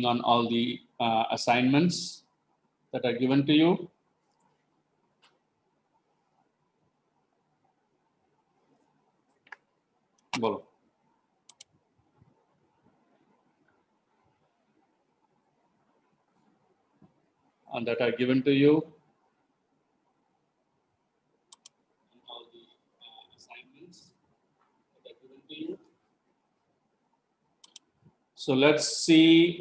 on all the assignments that are given to you. Bolo. That are given to you. All the assignments that are given to you. So let's see.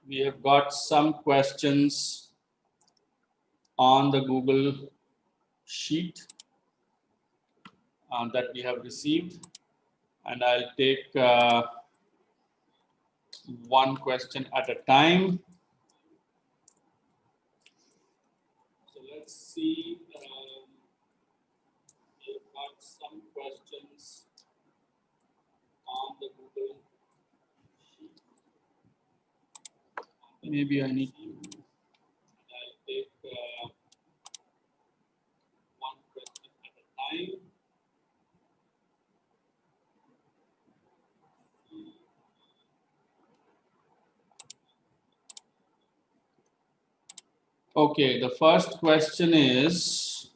We have got some questions on the Google Sheet that we have received, and I'll take one question at a time. So let's see. We have got some questions on the Google Sheet. Maybe I need to. I'll take one question at a time. Okay, the first question is,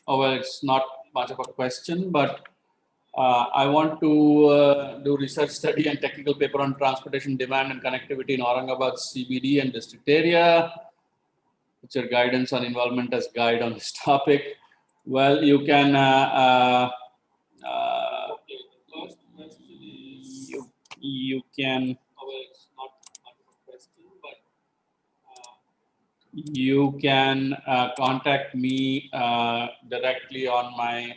oh, well, it's not much of a question, but I want to do research study and technical paper on transportation demand and connectivity in Aurangabad CBD and district area. What's your guidance on involvement as guide on this topic? Well, you can. Okay, the first question is you can. Oh, well, it's not much of a question, but you can contact me directly on my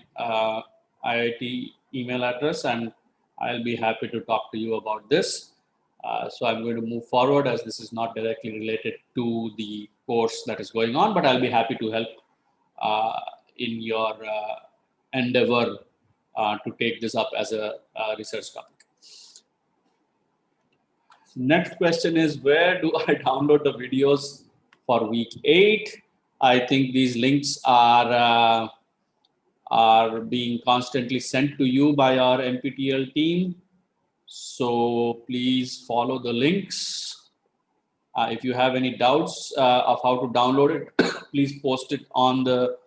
IIT email address, and I'll be happy to talk to you about this. So I'm going to move forward as this is not directly related to the course that is going on, but I'll be happy to help in your endeavor to take this up as a research topic. Next question is, where do I download the videos for week 8? I think these links are being constantly sent to you by our NPTEL team. So please follow the links. If you have any doubts of how to download it, please post it on the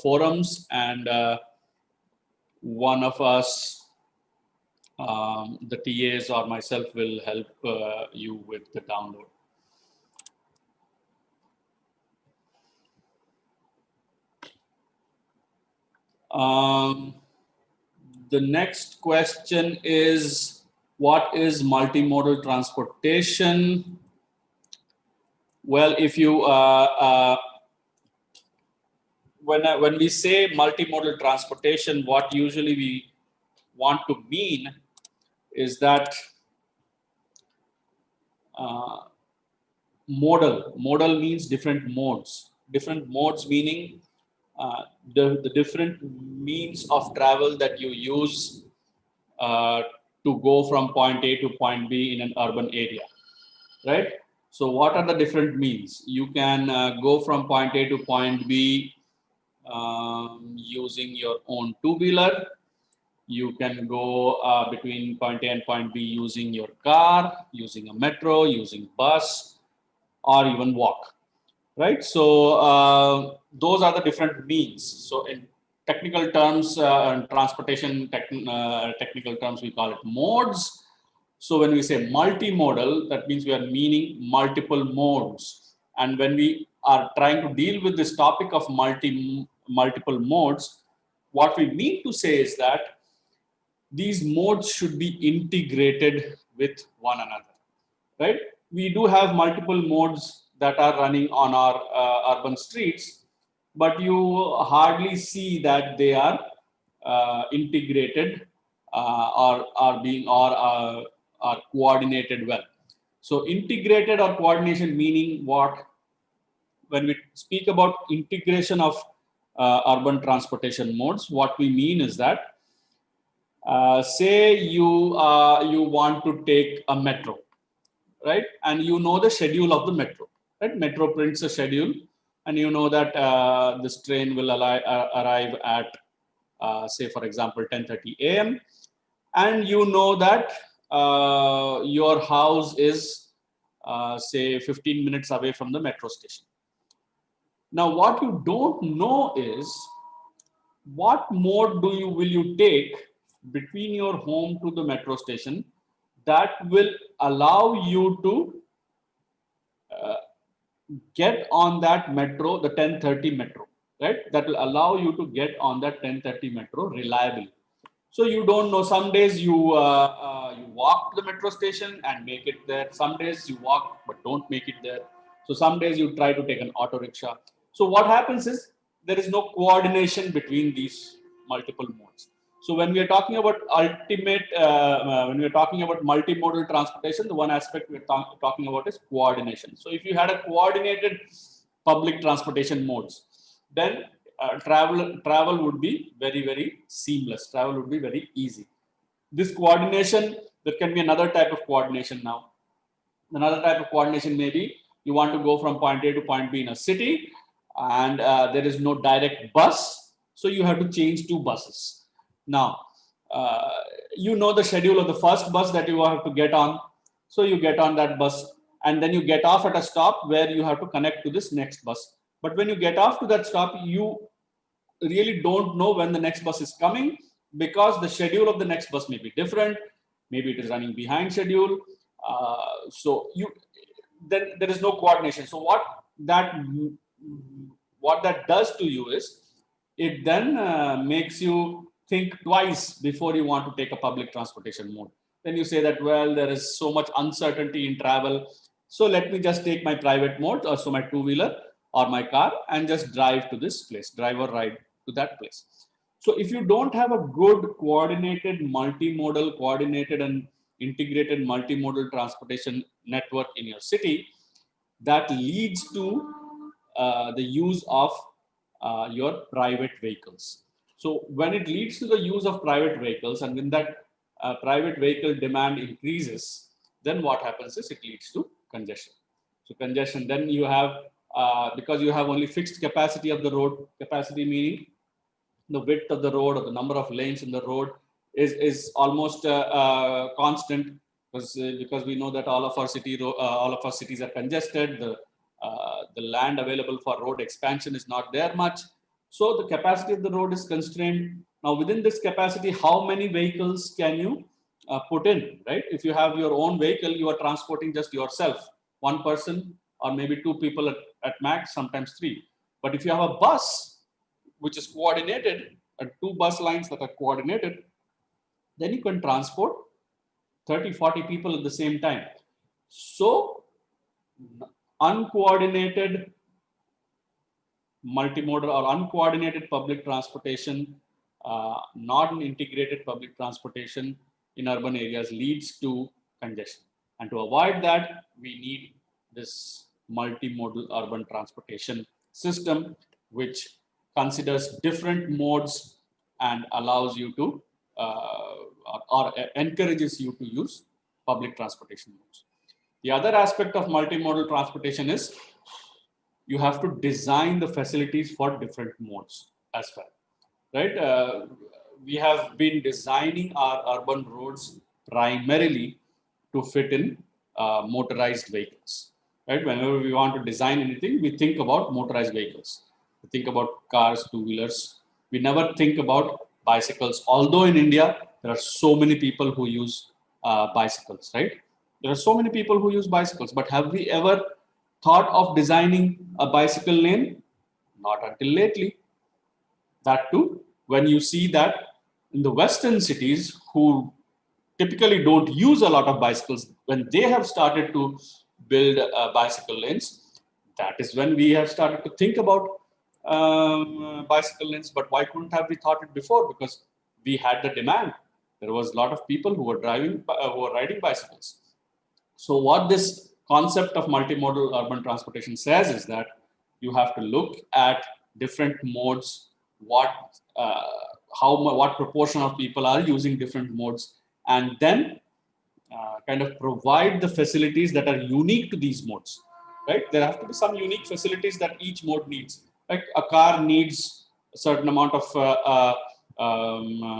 forums, and one of us, the TAs or myself, will help you with the download. The next question is, what is multimodal transportation? Well, if you when we say multimodal transportation, what usually we want to mean is that modal means different modes. Different modes meaning the different means of travel that you use to go from point A to point B in an urban area, right? So what are the different means? You can go from point A to point B using your own two-wheeler. You can go between point A and point B using your car, using a metro, using bus, or even walk, right? So those are the different means. So in technical terms, transportation technical terms, we call it modes. So when we say multimodal, that means we are meaning multiple modes. And when we are trying to deal with this topic of multiple modes, what we mean to say is that these modes should be integrated with one another, right? We do have multiple modes that are running on our urban streets, but you hardly see that they are integrated or are coordinated well. So integrated or coordination meaning what? When we speak about integration of urban transportation modes, what we mean is that say you want to take a metro, right? And you know the schedule of the metro, right? Metro prints a schedule, and you know that this train will arrive at, say, for example, 10:30 a.m. And you know that your house is say 15 minutes away from the metro station. Now, what you don't know is what mode will you take between your home to the metro station that will allow you to get on that metro, the 10:30 metro, right? That will allow you to get on that 10:30 metro reliably. So you don't know. Some days you you walk to the metro station and make it there. Some days you walk but don't make it there. So some days you try to take an auto rickshaw. So what happens is there is no coordination between these multiple modes. So when we are talking about when we are talking about multimodal transportation, the one aspect we are talking about is coordination. So if you had a coordinated public transportation modes, then travel would be very seamless. Travel would be very easy. This coordination, there can be another type of coordination now. Another type of coordination may be you want to go from point A to point B in a city, and there is no direct bus, so you have to change two buses. Now, you know the schedule of the first bus that you have to get on, so you get on that bus, and then you get off at a stop where you have to connect to this next bus. But when you get off to that stop, you really don't know when the next bus is coming, because the schedule of the next bus may be different. Maybe it is running behind schedule. So then there is no coordination. So what that does to you is it then makes you think twice before you want to take a public transportation mode. Then you say that, well, there is so much uncertainty in travel, so let me just take my private mode, or so my two-wheeler or my car, and just drive to this place, drive or ride to that place. So if you don't have a good coordinated coordinated and integrated multimodal transportation network in your city, that leads to the use of your private vehicles. So when it leads to the use of private vehicles, and when that private vehicle demand increases, then what happens is it leads to congestion. So congestion, then you have, because you have only fixed capacity of the road, capacity meaning the width of the road or the number of lanes in the road is almost constant, because we know that all of our cities are congested. The land available for road expansion is not there much. So the capacity of the road is constrained. Now within this capacity, how many vehicles can you put in, right? If you have your own vehicle, you are transporting just yourself, one person or maybe two people at max, sometimes three. But if you have a bus which is coordinated, and two bus lines that are coordinated, then you can transport 30, 40 people at the same time. So uncoordinated multimodal or uncoordinated public transportation, not an integrated public transportation in urban areas, leads to congestion. And to avoid that, we need this multimodal urban transportation system, which considers different modes and allows you to or encourages you to use public transportation modes. The other aspect of multimodal transportation is you have to design the facilities for different modes as well, right? We have been designing our urban roads primarily to fit in motorized vehicles, right? Whenever we want to design anything, we think about motorized vehicles. We think about cars, two-wheelers. We never think about bicycles. Although in India, there are so many people who use bicycles, right? There are so many people who use bicycles, but have we ever thought of designing a bicycle lane? Not until lately. That too, when you see that in the Western cities, who typically don't use a lot of bicycles, when they have started to build bicycle lanes, that is when we have started to think about bicycle lanes. But why couldn't have we thought it before? Because we had the demand. There was a lot of people who were riding bicycles. So what this concept of multimodal urban transportation says is that you have to look at different modes, what proportion of people are using different modes, and then kind of provide the facilities that are unique to these modes, right? There have to be some unique facilities that each mode needs. Like a car needs a certain amount of,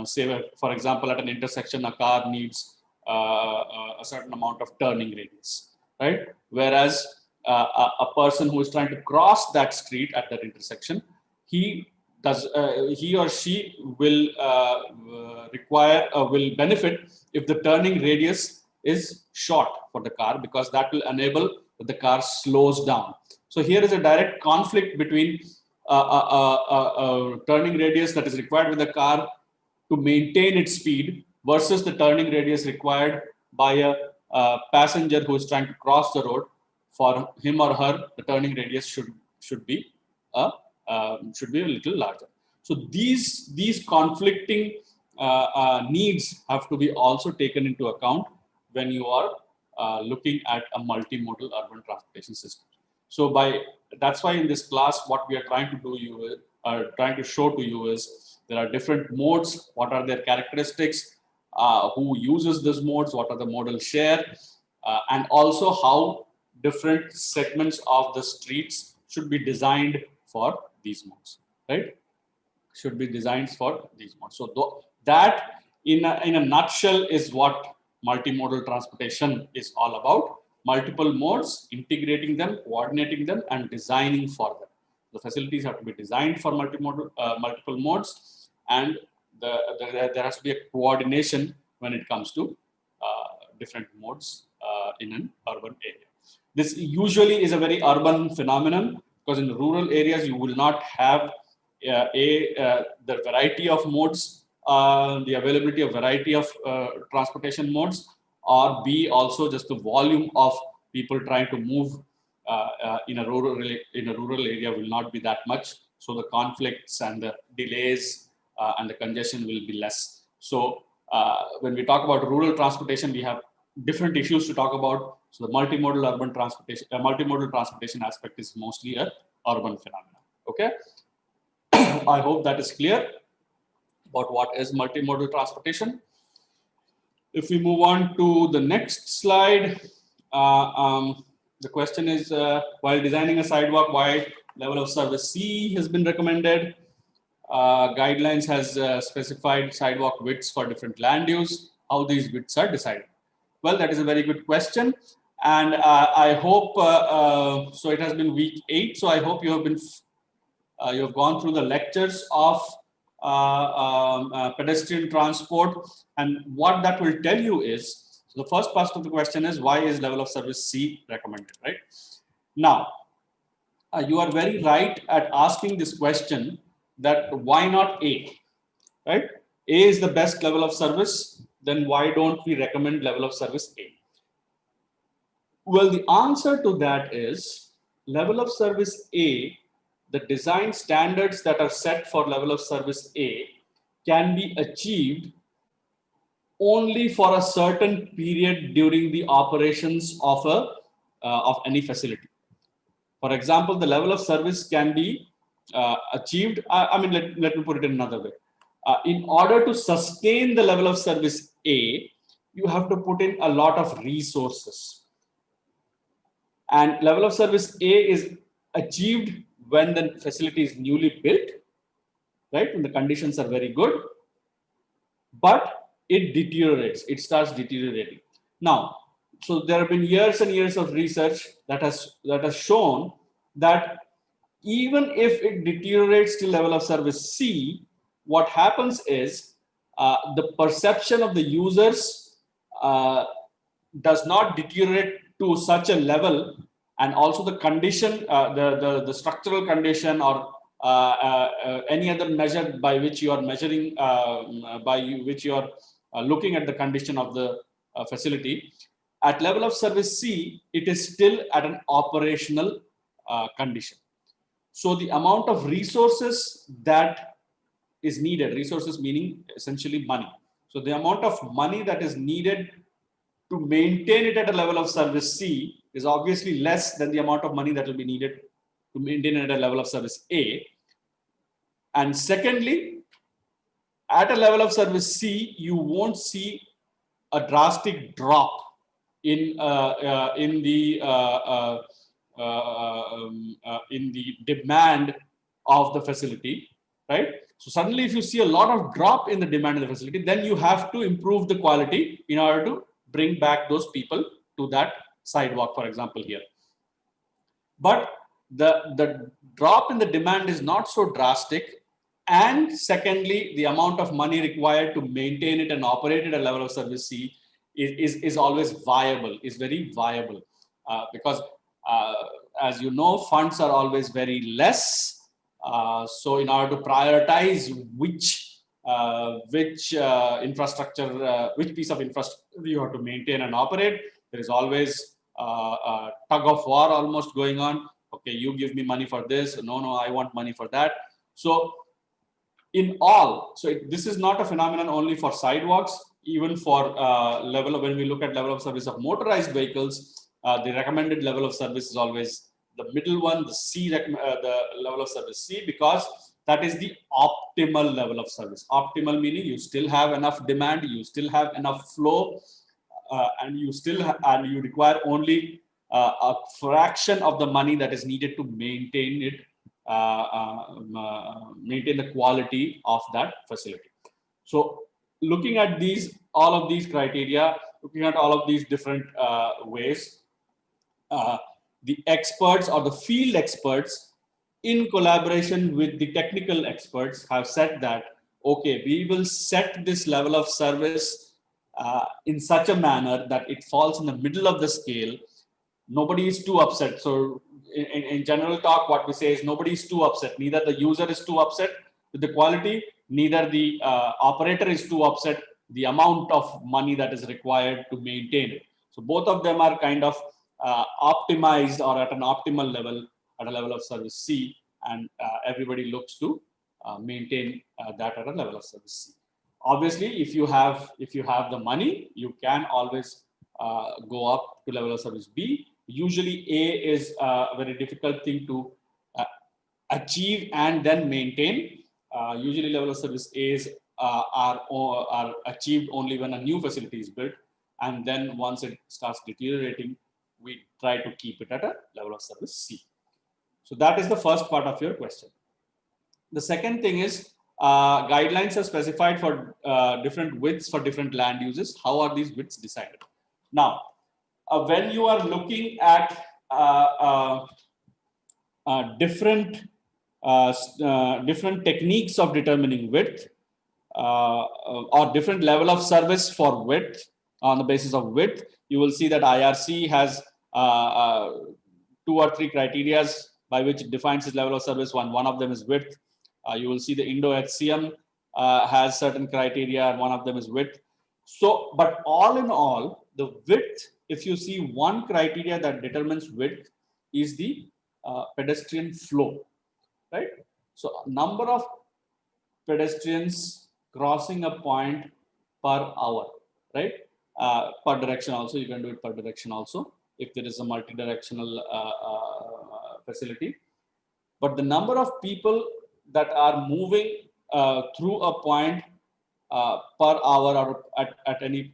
say, for example, at an intersection, a car needs a certain amount of turning radius, right? Whereas a person who is trying to cross that street at that intersection, he or she will will benefit if the turning radius is short for the car, because that will enable that the car slows down. So here is a direct conflict between a turning radius that is required with the car to maintain its speed versus the turning radius required by a passenger who is trying to cross the road. For him or her, the turning radius should be a little larger. So these conflicting needs have to be also taken into account when you are looking at a multimodal urban transportation system. So that's why in this class, what we are trying to show to you is there are different modes. What are their characteristics? Who uses these modes? What are the modal share? And also how different segments of the streets should be designed for these modes, right? Should be designed for these modes. So that in a nutshell is what multimodal transportation is all about. Multiple modes, integrating them, coordinating them, and designing for them. The facilities have to be designed for multiple modes, and there has to be a coordination when it comes to different modes in an urban area. This usually is a very urban phenomenon, because in rural areas you will not have the variety of modes, the availability of variety of transportation modes, or B, also just the volume of people trying to move in a rural area will not be that much. So the conflicts and the delays and the congestion will be less. So when we talk about rural transportation, we have different issues to talk about. So the multimodal urban transportation, multimodal transportation aspect is mostly a urban phenomenon. Okay, I hope that is clear about what is multimodal transportation. If we move on to the next slide, the question is, while designing a sidewalk, why level of service C has been recommended? Guidelines has specified sidewalk widths for different land use. How these widths are decided? Well, that is a very good question. And I hope, so it has been week 8. So I hope you have gone through the lectures of pedestrian transport, and what that will tell you is, so the first part of the question is, why is level of service C recommended, right? Now, you are very right at asking this question, that why not A, right? A is the best level of service, then why don't we recommend level of service A? Well, the answer to that is level of service A, the design standards that are set for level of service A can be achieved only for a certain period during the operations of any facility. For example, the level of service can be achieved. I mean, let me put it in another way. In order to sustain the level of service A, you have to put in a lot of resources. And level of service A is achieved when the facility is newly built, right? When the conditions are very good, but it deteriorates, it starts deteriorating. Now, so there have been years and years of research that has shown that even if it deteriorates to level of service C, what happens is the perception of the users does not deteriorate to such a level, and also the condition, the structural condition, or any other measure by which you are measuring, which you are looking at the condition of the facility. At level of service C, it is still at an operational condition. So the amount of resources that is needed, resources meaning essentially money. So the amount of money that is needed to maintain it at a level of service C is obviously less than the amount of money that will be needed to maintain it at a level of service A. And secondly, at a level of service C, you won't see a drastic drop in the demand of the facility, right? So suddenly, if you see a lot of drop in the demand of the facility, then you have to improve the quality in order to bring back those people to that sidewalk, for example, here. But the drop in the demand is not so drastic. And secondly, the amount of money required to maintain it and operate it at level of service C is always viable, is very viable. Because as you know, funds are always very less. So in order to prioritize which infrastructure, which piece of infrastructure you have to maintain and operate, there is always a tug of war almost going on. Okay, you give me money for this. No, I want money for that. So in all, so this is not a phenomenon only for sidewalks, even for when we look at level of service of motorized vehicles, the recommended level of service is always the middle one, the level of service C, because that is the optimal level of service. Optimal meaning you still have enough demand, you still have enough flow, and you require only a fraction of the money that is needed to maintain it, maintain the quality of that facility. So looking at all of these criteria, looking at all of these different ways, the experts or the field experts in collaboration with the technical experts have said that, okay, we will set this level of service in such a manner that it falls in the middle of the scale. Nobody is too upset. So in general talk, what we say is nobody is too upset. Neither the user is too upset with the quality, neither the operator is too upset the amount of money that is required to maintain it. So both of them are kind of optimized or at an optimal level, at a level of service C, and everybody looks to maintain that at a level of service C. Obviously, if you have the money, you can always go up to level of service B. Usually A is a very difficult thing to achieve and then maintain. Usually level of service A's are achieved only when a new facility is built, and then once it starts deteriorating, we try to keep it at a level of service C. So that is the first part of your question. The second thing is guidelines are specified for different widths for different land uses. How are these widths decided? Now, when you are looking at different techniques of determining width or different level of service for width, on the basis of width, you will see that IRC has 2 or 3 criteria by which it defines its level of service. One of them is width. You will see the Indo-HCM has certain criteria, and one of them is width. So, but all in all, the width, if you see one criteria that determines width, is the pedestrian flow, right? So, number of pedestrians crossing a point per hour, right? Per direction also, you can do it per direction also, if there is a multi-directional facility. But the number of people that are moving through a point per hour or at any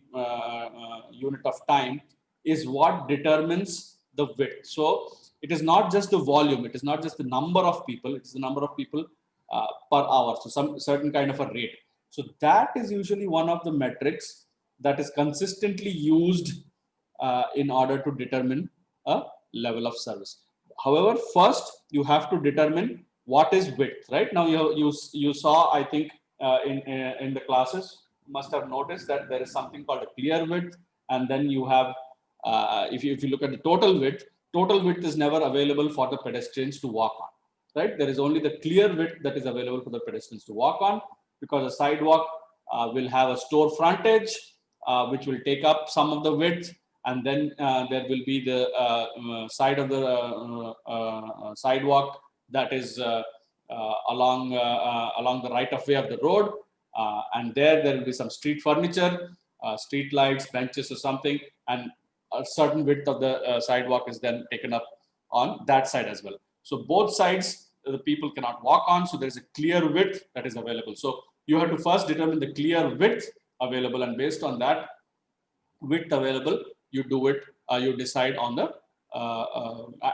unit of time is what determines the width. So it is not just the volume, it is not just the number of people, it is the number of people per hour. So some certain kind of a rate. So that is usually one of the metrics that is consistently used in order to determine a level of service. However, first you have to determine what is width, right? Now you saw, I think in the classes, must have noticed that there is something called a clear width, and then you have, if you look at the total width is never available for the pedestrians to walk on, right? There is only the clear width that is available for the pedestrians to walk on, because a sidewalk will have a store frontage, which will take up some of the width, and then there will be the side of the sidewalk that is along the right of way of the road, and there will be some street furniture, street lights, benches or something, and a certain width of the sidewalk is then taken up on that side as well. So both sides the people cannot walk on, so there is a clear width that is available. So you have to first determine the clear width available, and based on that width available, you do it, you decide on the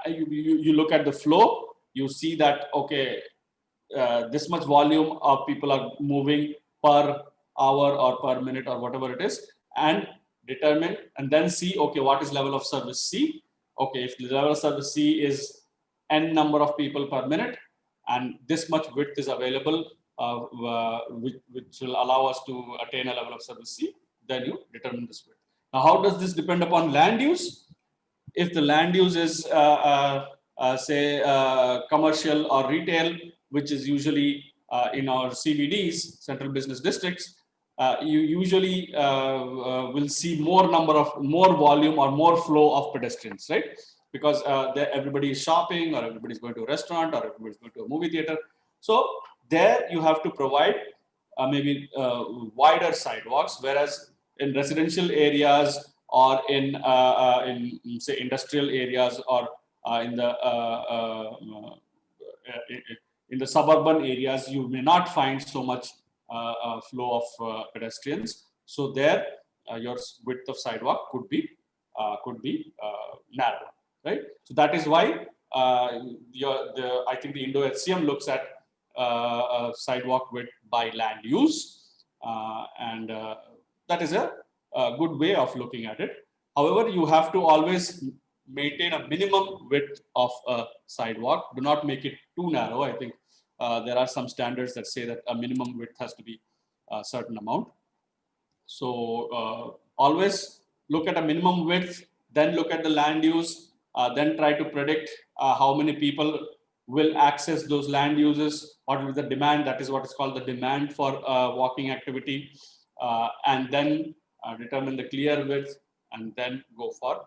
you look at the flow, you see that, okay, this much volume of people are moving per hour or per minute or whatever it is, and determine and then see, okay, what is level of service C? Okay, if the level of service C is n number of people per minute and this much width is available, which will allow us to attain a level of service C, then you determine this width. Now, how does this depend upon land use? If the land use is, say, commercial or retail, which is usually in our CBDs, central business districts, you usually will see more volume or more flow of pedestrians, right? Because everybody is shopping, or everybody is going to a restaurant, or everybody is going to a movie theater. So there you have to provide maybe wider sidewalks, whereas in residential areas or in say industrial areas or in the suburban areas, you may not find so much flow of pedestrians. So there, your width of sidewalk could be narrow, right? So that is why I think the Indo-HCM looks at sidewalk width by land use, and that is a good way of looking at it. However, you have to always maintain a minimum width of a sidewalk. Do not make it too narrow. I think there are some standards that say that a minimum width has to be a certain amount. So always look at a minimum width, then look at the land use, then try to predict how many people will access those land uses, what is the demand, that is what is called the demand for walking activity, and then determine the clear width, and then go for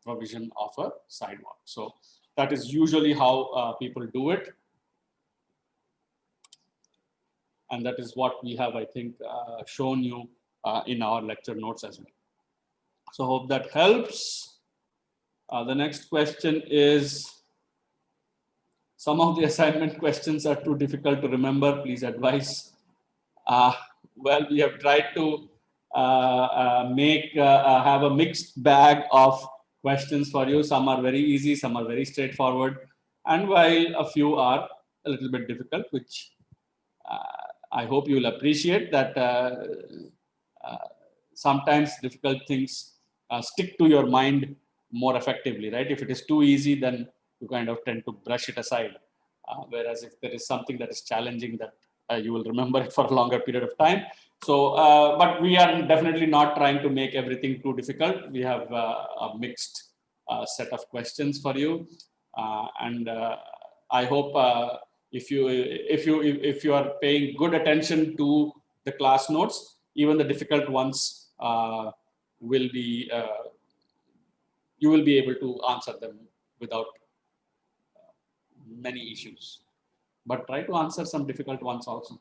provision of a sidewalk. So that is usually how people do it. And that is what we have, I think, shown you in our lecture notes as well. So hope that helps. The next question is, some of the assignment questions are too difficult to remember. Please advise. Well, we have tried to have a mixed bag of questions for you. Some are very easy, some are very straightforward, and while a few are a little bit difficult, which I hope you will appreciate that sometimes difficult things stick to your mind more effectively, right? If it is too easy, then you kind of tend to brush it aside. Whereas if there is something that is challenging, that you will remember it for a longer period of time. So, but we are definitely not trying to make everything too difficult. We have a mixed set of questions for you, and I hope if you are paying good attention to the class notes, even the difficult ones will be you will be able to answer them without many issues. But try to answer some difficult ones also.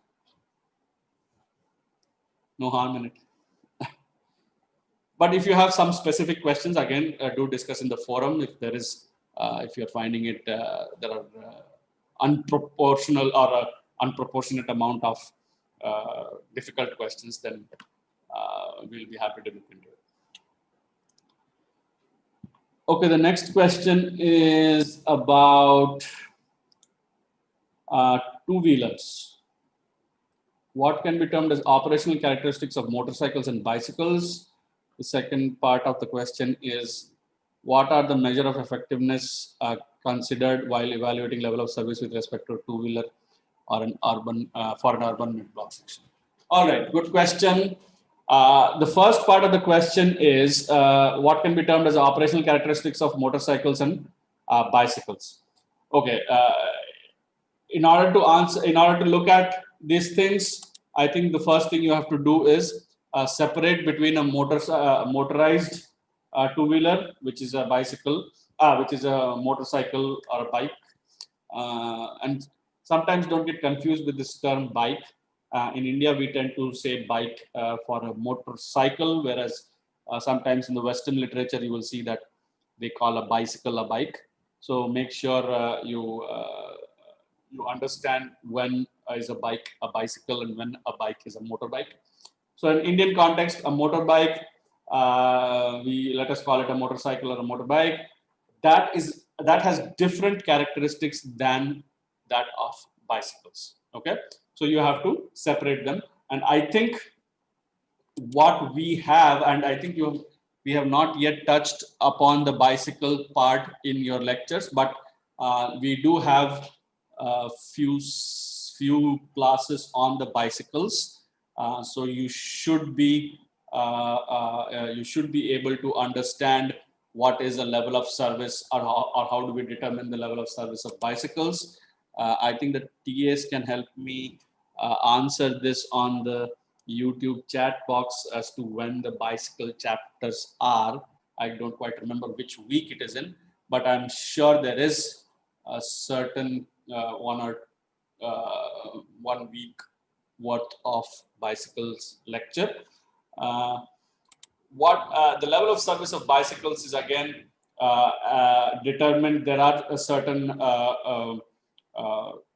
No harm in it. But if you have some specific questions, again, do discuss in the forum. If there is, if you're finding it, there are unproportional or unproportionate amount of difficult questions, then we'll be happy to look into it. Okay, the next question is about two-wheelers. What can be termed as operational characteristics of motorcycles and bicycles? The second part of the question is, what are the measure of effectiveness considered while evaluating level of service with respect to a two-wheeler or an urban for an urban mid-block section? All right, good question. The first part of the question is what can be termed as operational characteristics of motorcycles and bicycles. Okay, in order to look at these things, I think the first thing you have to do is separate between a motorized two-wheeler, which is a bicycle, which is a motorcycle or a bike, and sometimes don't get confused with this term bike. In India, we tend to say bike for a motorcycle, whereas sometimes in the Western literature, you will see that they call a bicycle a bike. So make sure you understand when is a bike a bicycle and when a bike is a motorbike. So in Indian context, a motorbike, let us call it a motorcycle or a motorbike, that has different characteristics than that of bicycles. Okay, so you have to separate them, and I think what we have, and I think we have not yet touched upon the bicycle part in your lectures, but we do have a few classes on the bicycles. So you should be able to understand what is the level of service, or how do we determine the level of service of bicycles. I think the TAs can help me answer this on the YouTube chat box as to when the bicycle chapters are. I don't quite remember which week it is in, but I'm sure there is a certain 1 week worth of bicycles lecture. What the level of service of bicycles is again determined. There are a certain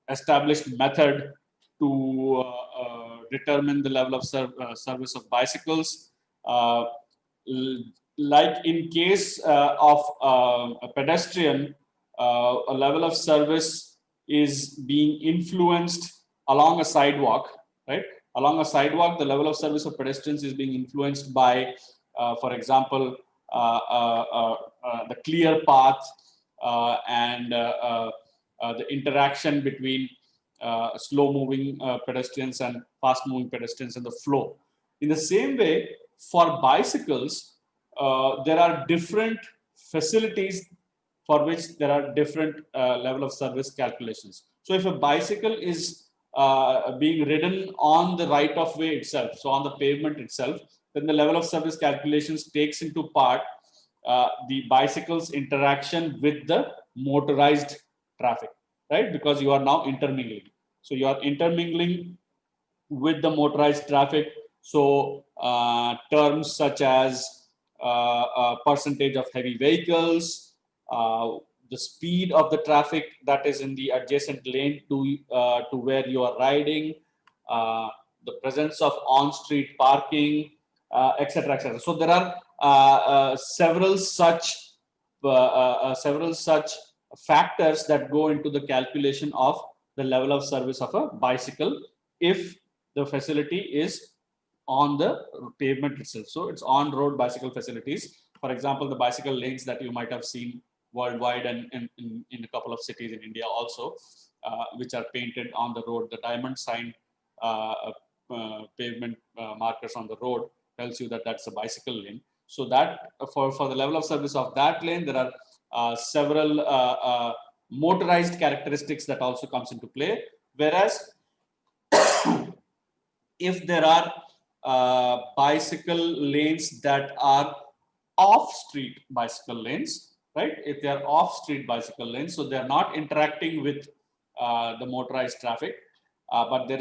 established method to determine the level of service of bicycles. Like in case of a pedestrian, a level of service is being influenced along a sidewalk, right? Along a sidewalk, the level of service of pedestrians is being influenced by, for example, the clear path and the interaction between slow-moving pedestrians and fast-moving pedestrians in the flow. In the same way, for bicycles, there are different facilities for which there are different level of service calculations. So if a bicycle is being ridden on the right of way itself, so on the pavement itself, then the level of service calculations takes into part the bicycle's interaction with the motorized traffic, right? Because you are now intermingling. So you are intermingling with the motorized traffic. So terms such as percentage of heavy vehicles, the speed of the traffic that is in the adjacent lane to where you are riding, the presence of on-street parking, etc., etc. So there are several such factors that go into the calculation of the level of service of a bicycle if the facility is on the pavement itself. So it's on-road bicycle facilities. For example, the bicycle lanes that you might have seen worldwide and in a couple of cities in India also, which are painted on the road. The diamond sign pavement markers on the road tells you that that's a bicycle lane. So that for the level of service of that lane, there are several motorized characteristics that also comes into play. Whereas if there are bicycle lanes that are off-street bicycle lanes, right? If they are off-street bicycle lanes, so they are not interacting with the motorized traffic, but they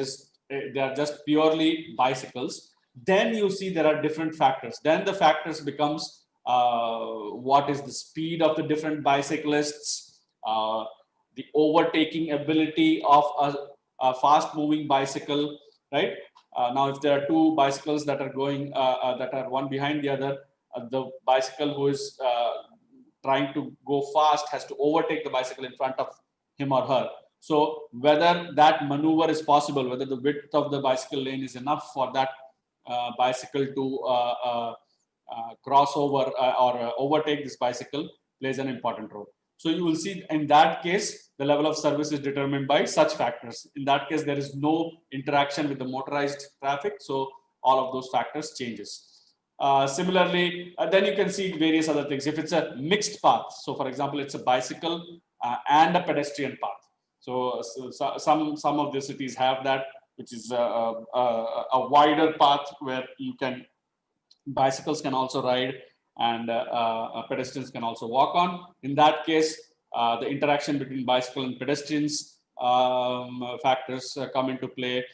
are just purely bicycles. Then you see there are different factors. Then the factors becomes what is the speed of the different bicyclists, the overtaking ability of a fast-moving bicycle, right? Now, if there are two bicycles that are going, that are one behind the other, the bicycle who is trying to go fast has to overtake the bicycle in front of him or her. So whether that maneuver is possible, whether the width of the bicycle lane is enough for that bicycle to cross over or overtake this bicycle plays an important role. So you will see in that case, the level of service is determined by such factors. In that case, there is no interaction with the motorized traffic. So all of those factors changes. Similarly, then you can see various other things. If it's a mixed path, so for example, it's a bicycle and a pedestrian path. So some of the cities have that, which is a wider path where you can bicycles can also ride and pedestrians can also walk on. In that case, the interaction between bicycle and pedestrians factors come into play.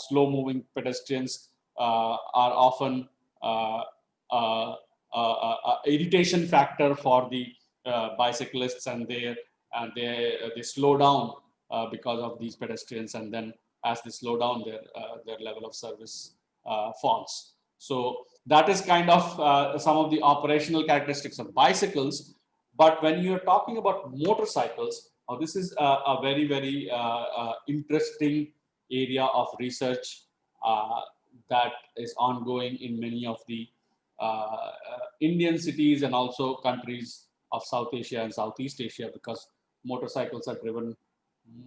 Slow-moving pedestrians are often irritation factor for the bicyclists, and they slow down because of these pedestrians, and then as they slow down, their level of service falls. So that is kind of some of the operational characteristics of bicycles. But when you're talking about motorcycles, this is a very, very interesting area of research that is ongoing in many of the Indian cities and also countries of South Asia and Southeast Asia, because motorcycles are driven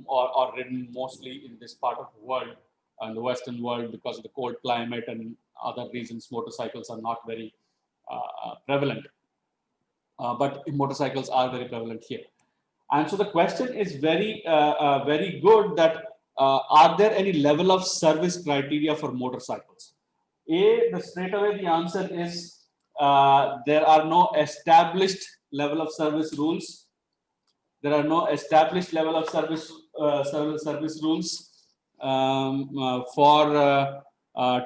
or ridden mostly in this part of the world, in the Western world, because of the cold climate and other reasons. Motorcycles are not very prevalent, but motorcycles are very prevalent here. And so the question is very good, that are there any level of service criteria for motorcycles? Straight away the answer is there are no established level of service rules. There are no established level of service rules for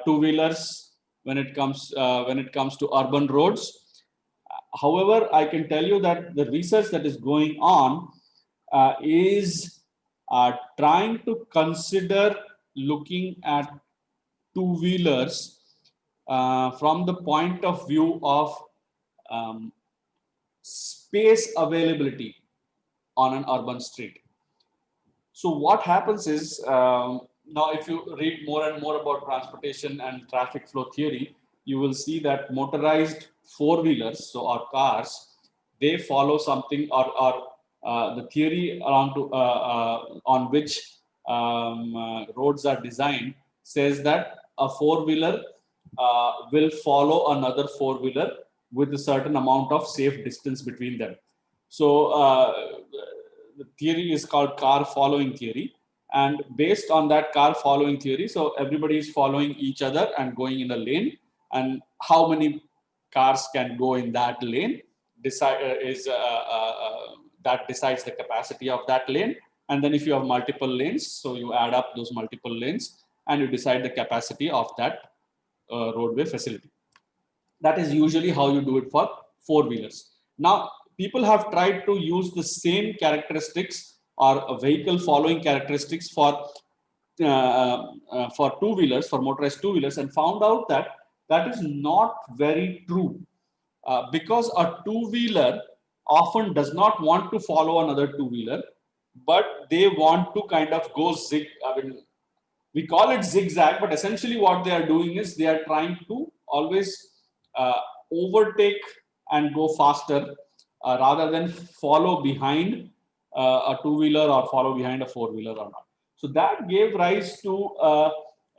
two-wheelers when it comes to urban roads. However, I can tell you that the research that is going on is trying to consider looking at two-wheelers from the point of view of space availability on an urban street. So what happens is, now if you read more and more about transportation and traffic flow theory, you will see that motorized four-wheelers, so our cars, they follow something, or the theory around on which roads are designed says that a four-wheeler will follow another four-wheeler with a certain amount of safe distance between them. So the theory is called car following theory, and based on that car following theory, so everybody is following each other and going in a lane, and how many cars can go in that lane that decides the capacity of that lane. And then if you have multiple lanes, so you add up those multiple lanes and you decide the capacity of that roadway facility. That is usually how you do it for four-wheelers. Now, people have tried to use the same characteristics or vehicle following characteristics for two-wheelers, for motorized two-wheelers, and found out that that is not very true, because a two-wheeler often does not want to follow another two-wheeler, but they want to kind of go we call it zigzag, but essentially what they are doing is they are trying to always overtake and go faster rather than follow behind a two-wheeler or follow behind a four-wheeler or not. So that gave rise to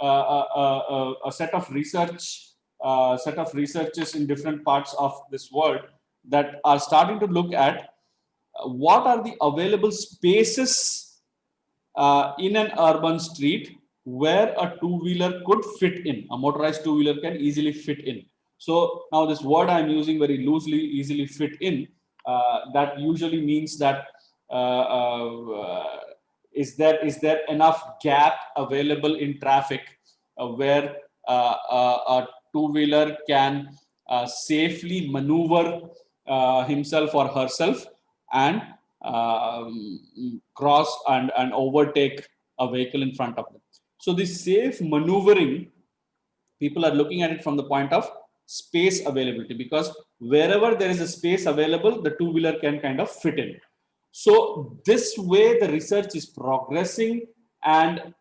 a set of researches in different parts of this world that are starting to look at what are the available spaces in an urban street where a two-wheeler could fit in. A motorized two-wheeler can easily fit in. So now this word I'm using very loosely, easily fit in, that usually means that is there enough gap available in traffic where a two-wheeler can safely maneuver himself or herself and cross and overtake a vehicle in front of them. So this safe maneuvering, people are looking at it from the point of space availability, because wherever there is a space available, the two-wheeler can kind of fit in. So this way the research is progressing, and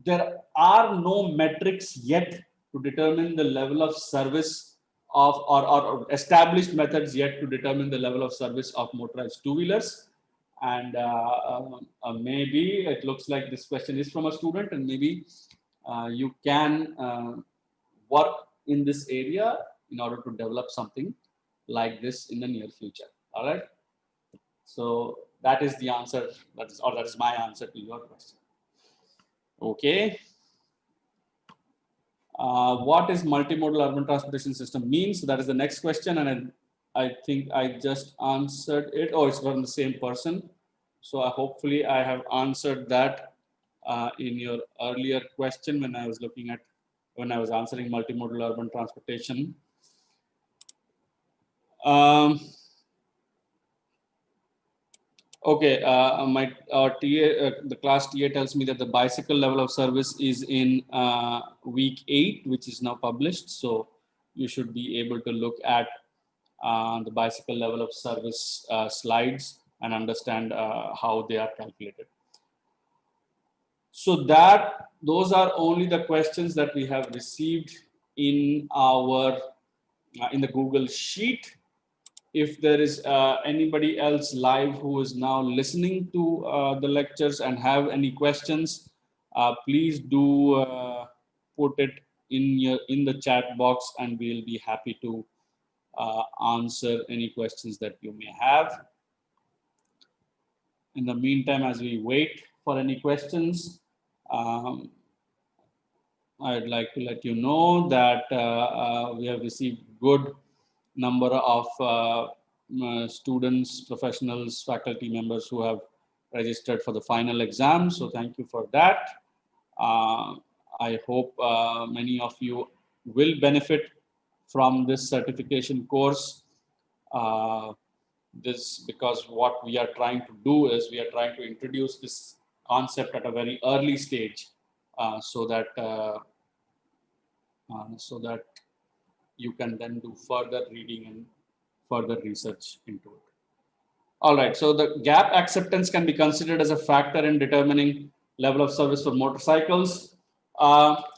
there are no metrics yet to determine the level of service of, or established methods yet to determine the level of service of motorized two-wheelers. And maybe it looks like this question is from a student, and maybe you can work in this area in order to develop something like this in the near future. All right. So that is the answer. That is my answer to your question. Okay. What is multimodal urban transportation system means? So that is the next question, and I think I just answered it. Oh, it's from the same person. So hopefully I have answered that in your earlier question when I was answering multimodal urban transportation. Okay, the class TA tells me that the bicycle level of service is in week 8, which is now published. So you should be able to look at the bicycle level of service slides and understand how they are calculated. So those are only the questions that we have received in our in the Google Sheet. If there is anybody else live who is now listening to the lectures and have any questions, please do put it in the chat box, and we'll be happy to answer any questions that you may have. In the meantime, as we wait for any questions, I'd like to let you know that we have received good number of students, professionals, faculty members who have registered for the final exam. So thank you for that. I hope many of you will benefit from this certification course. This because what we are trying to do is we are trying to introduce this concept at a very early stage, so that you can then do further reading and further research into it. All right, so the gap acceptance can be considered as a factor in determining level of service for motorcycles.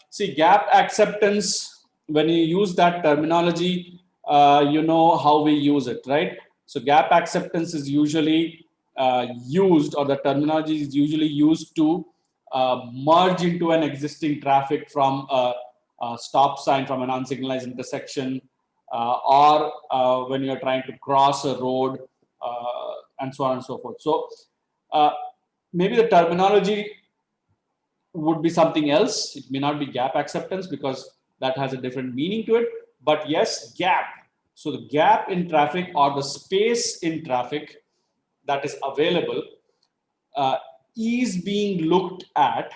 See, gap acceptance, when you use that terminology, you know how we use it, right? So gap acceptance is usually used, or the terminology is usually used to merge into an existing traffic from a stop sign, from an unsignalized intersection, or when you're trying to cross a road, and so on and so forth. So maybe the terminology would be something else. It may not be gap acceptance because that has a different meaning to it. But yes, gap. So the gap in traffic, or the space in traffic that is available, is being looked at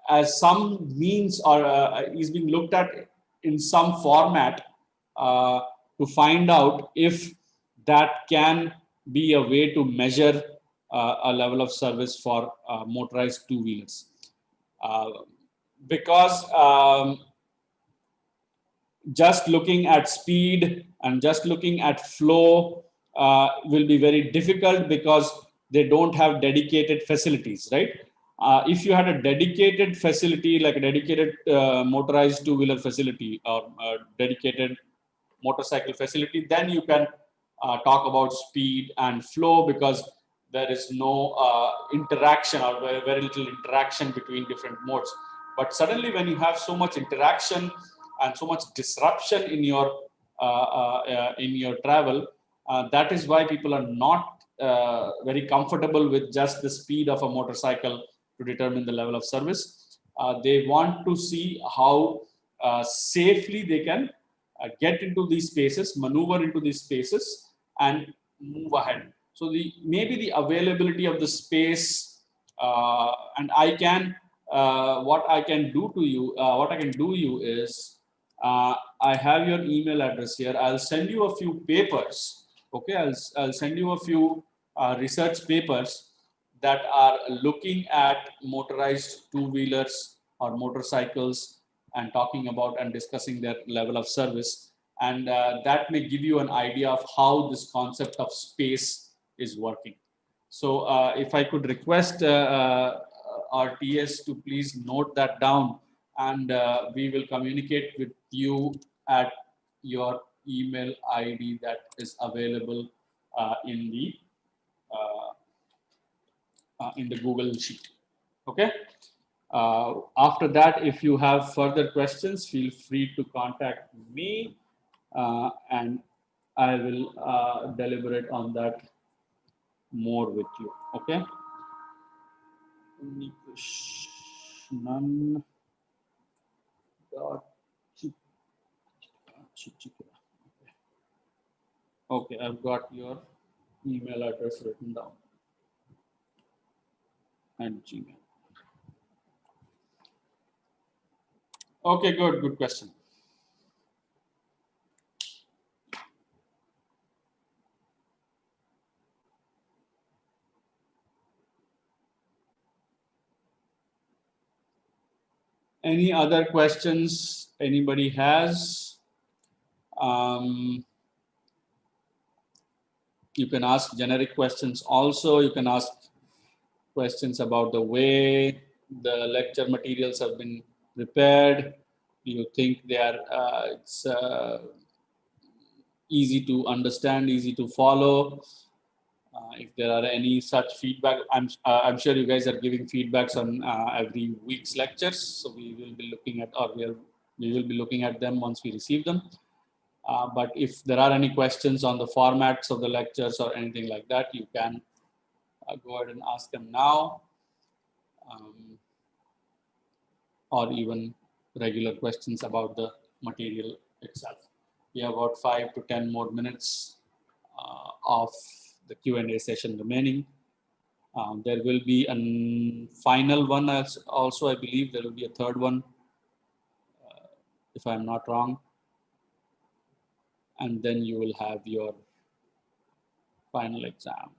as some means, or is being looked at in some format to find out if that can be a way to measure a level of service for motorized two-wheelers. Because just looking at speed and just looking at flow will be very difficult, because they don't have dedicated facilities, right? If you had a dedicated facility, like a dedicated motorized two-wheeler facility, or dedicated motorcycle facility, then you can talk about speed and flow, because there is no interaction, or very, very little interaction between different modes. But suddenly, when you have so much interaction and so much disruption in your travel, that is why people are not very comfortable with just the speed of a motorcycle to determine the level of service. They want to see how safely they can get into these spaces, maneuver into these spaces, and move ahead. So maybe the availability of the space, and I can what I can do you is, I have your email address here. I'll send you a few papers. Okay, I'll send you a few research papers that are looking at motorized two-wheelers or motorcycles, and talking about and discussing their level of service. And that may give you an idea of how this concept of space is working. So if I could request our TS to please note that down, and we will communicate with you at your email ID that is available in the Google Sheet. Okay. After that, if you have further questions, feel free to contact me, and I will deliberate on that more with you. Okay. Okay, I've got your email address written down and Gmail. Okay, good question. Any other questions anybody has? You can ask generic questions also. You can ask questions about the way the lecture materials have been prepared? Do you think they are it's easy to understand, easy to follow? If there are any such feedback, I'm sure you guys are giving feedbacks on every week's lectures, so we will be looking at, or we will be looking at them once we receive them. But if there are any questions on the formats of the lectures or anything like that, you can go ahead and ask them now, or even regular questions about the material itself. We have about 5 to 10 more minutes of the Q&A session remaining. There will be a final one also, I believe there will be a third one, if I'm not wrong. And then you will have your final exam.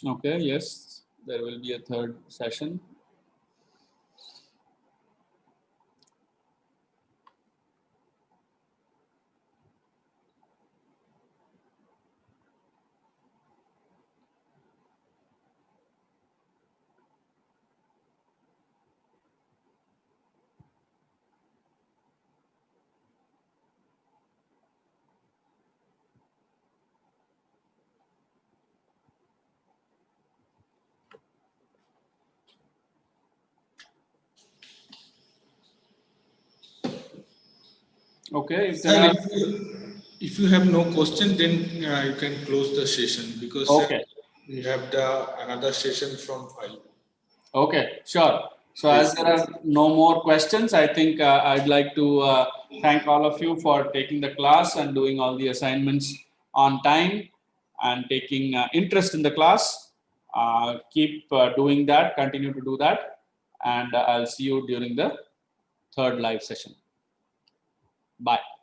Okay, yes, there will be a third session. Okay, if you have no question, then you can close the session, because okay, we have another session from 5. okay, sure. So as there are no more questions, I think I'd like to thank all of you for taking the class and doing all the assignments on time and taking interest in the class. Keep doing that, continue to do that, and I'll see you during the third live session. Bye.